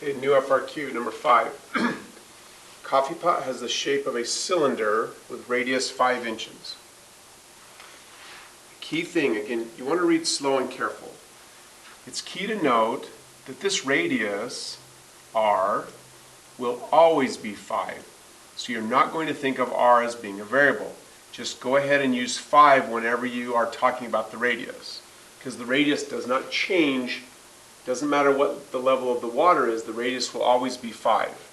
Okay, new FRQ number 5. Coffee pot has the shape of a cylinder with radius 5 inches. Key thing, again, you want to read slow and careful. It's key to note that this radius, r, will always be 5. So you're not going to think of r as being a variable. Just go ahead and use 5 whenever you are talking about the radius. Because the radius does not change. Doesn't matter what the level of the water is, the radius will always be 5.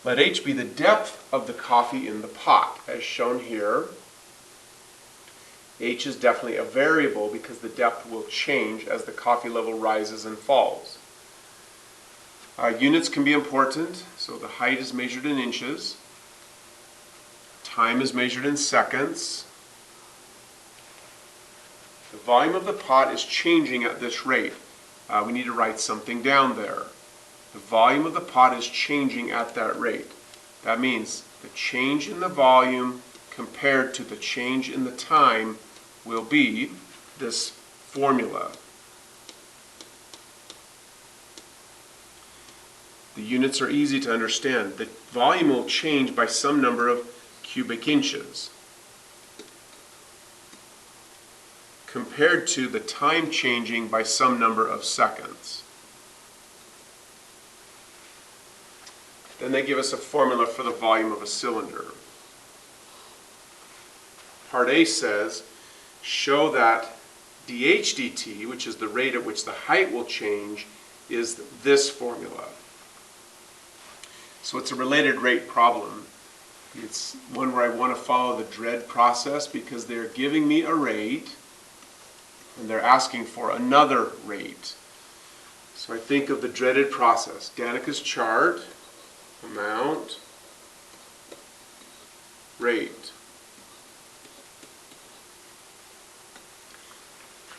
Let h be the depth of the coffee in the pot, as shown here. H is definitely a variable because the depth will change as the coffee level rises and falls. Units can be important, so the height is measured in inches. Time is measured in seconds. The volume of the pot is changing at this rate. We need to write something down there. The volume of the pot is changing at that rate. That means the change in the volume compared to the change in the time will be this formula. The units are easy to understand. The volume will change by some number of cubic inches compared to the time changing by some number of seconds. Then they give us a formula for the volume of a cylinder. Part A says, show that dh dt, which is the rate at which the height will change, is this formula. So it's a related rate problem. It's one where I want to follow the dread process because they're giving me a rate and they're asking for another rate. So I think of the dreaded process. Danica's chart, amount, rate.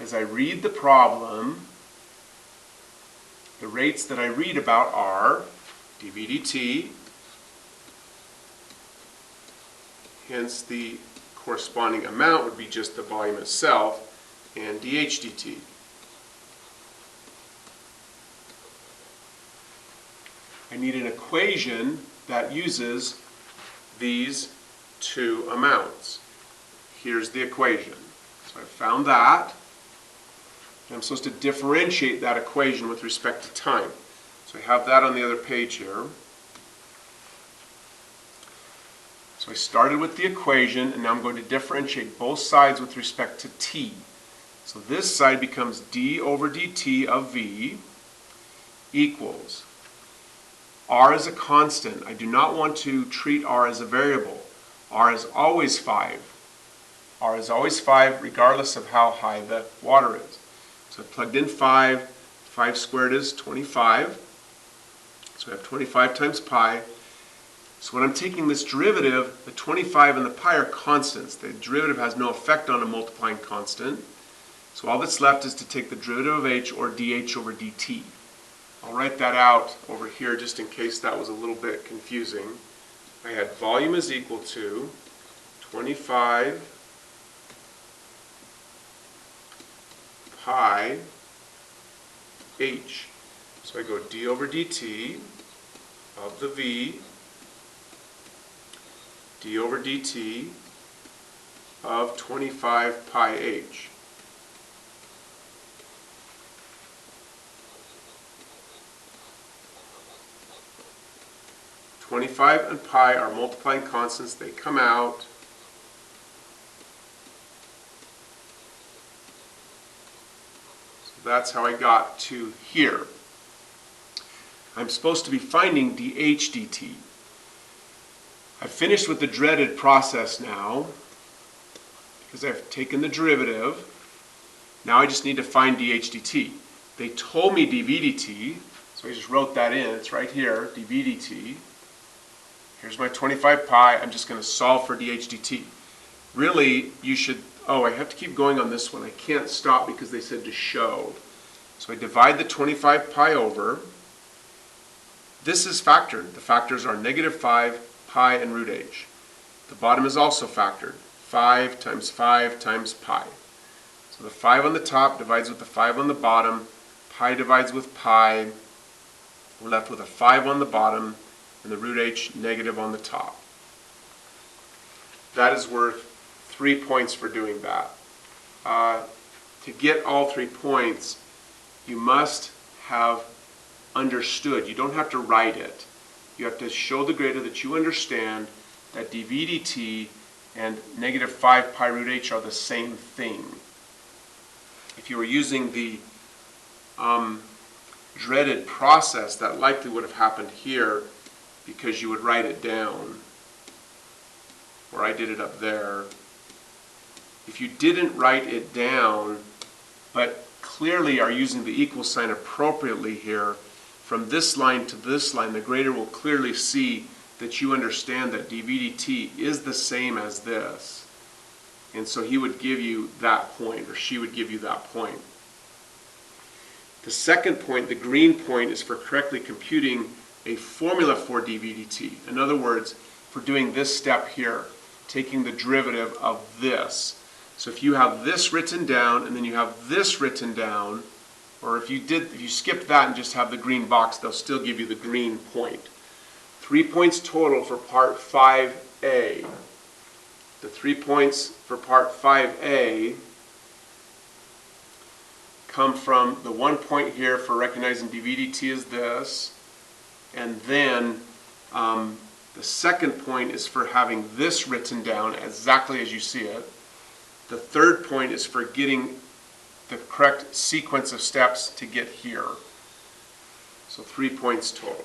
As I read the problem, the rates that I read about are dV dt, hence the corresponding amount would be just the volume itself, and dh dt. I need an equation that uses these two amounts. Here's the equation. So I found that. And I'm supposed to differentiate that equation with respect to time. So I have that on the other page here. So I started with the equation, and now I'm going to differentiate both sides with respect to t. So this side becomes d over dt of v equals r is a constant. I do not want to treat r as a variable. R is always 5. R is always 5 regardless of how high the water is. So I plugged in 5. 5 squared is 25. So I have 25 times pi. So when I'm taking this derivative, the 25 and the pi are constants. The derivative has no effect on a multiplying constant. So all that's left is to take the derivative of h, or dh over dt. I'll write that out over here just in case that was a little bit confusing. I had volume is equal to 25 pi h. So I go d over dt of the v, d over dt of 25 pi h. .25 and pi are multiplying constants. They come out. So that's how I got to here. I'm supposed to be finding dh dt. I've finished with the dreaded process now because I've taken the derivative. Now I just need to find dh dt. They told me dv dt, so I just wrote that in. It's right here, dv dt. Here's my 25 pi. I'm just going to solve for dh dt. Really, you should, I have to keep going on this one. I can't stop because they said to show. So I divide the 25 pi over. This is factored. The factors are -5, pi, and root h. The bottom is also factored. 5 times pi. So the 5 on the top divides with the 5 on the bottom. Pi divides with pi. We're left with a 5 on the bottom and the root h negative on the top. That is worth 3 points for doing that. To get all 3 points, you must have understood. You don't have to write it. You have to show the grader that you understand that dv dt and negative 5 pi root h are the same thing. If you were using the dreaded process, that likely would have happened here because you would write it down, or I did it up there. If you didn't write it down, but clearly are using the equal sign appropriately here, from this line to this line, the grader will clearly see that you understand that dv dt is the same as this. And so he would give you that point, or she would give you that point. The second point, the green point, is for correctly computing a formula for dv dt. In other words, for doing this step here, taking the derivative of this. So if you have this written down and then you have this written down, or if you skipped that and just have the green box, they'll still give you the green point. 3 points total for part 5A. The 3 points for part 5A come from the 1 point here for recognizing dv dt is this, and then the second point is for having this written down exactly as you see it. The third point is for getting the correct sequence of steps to get here. So 3 points total.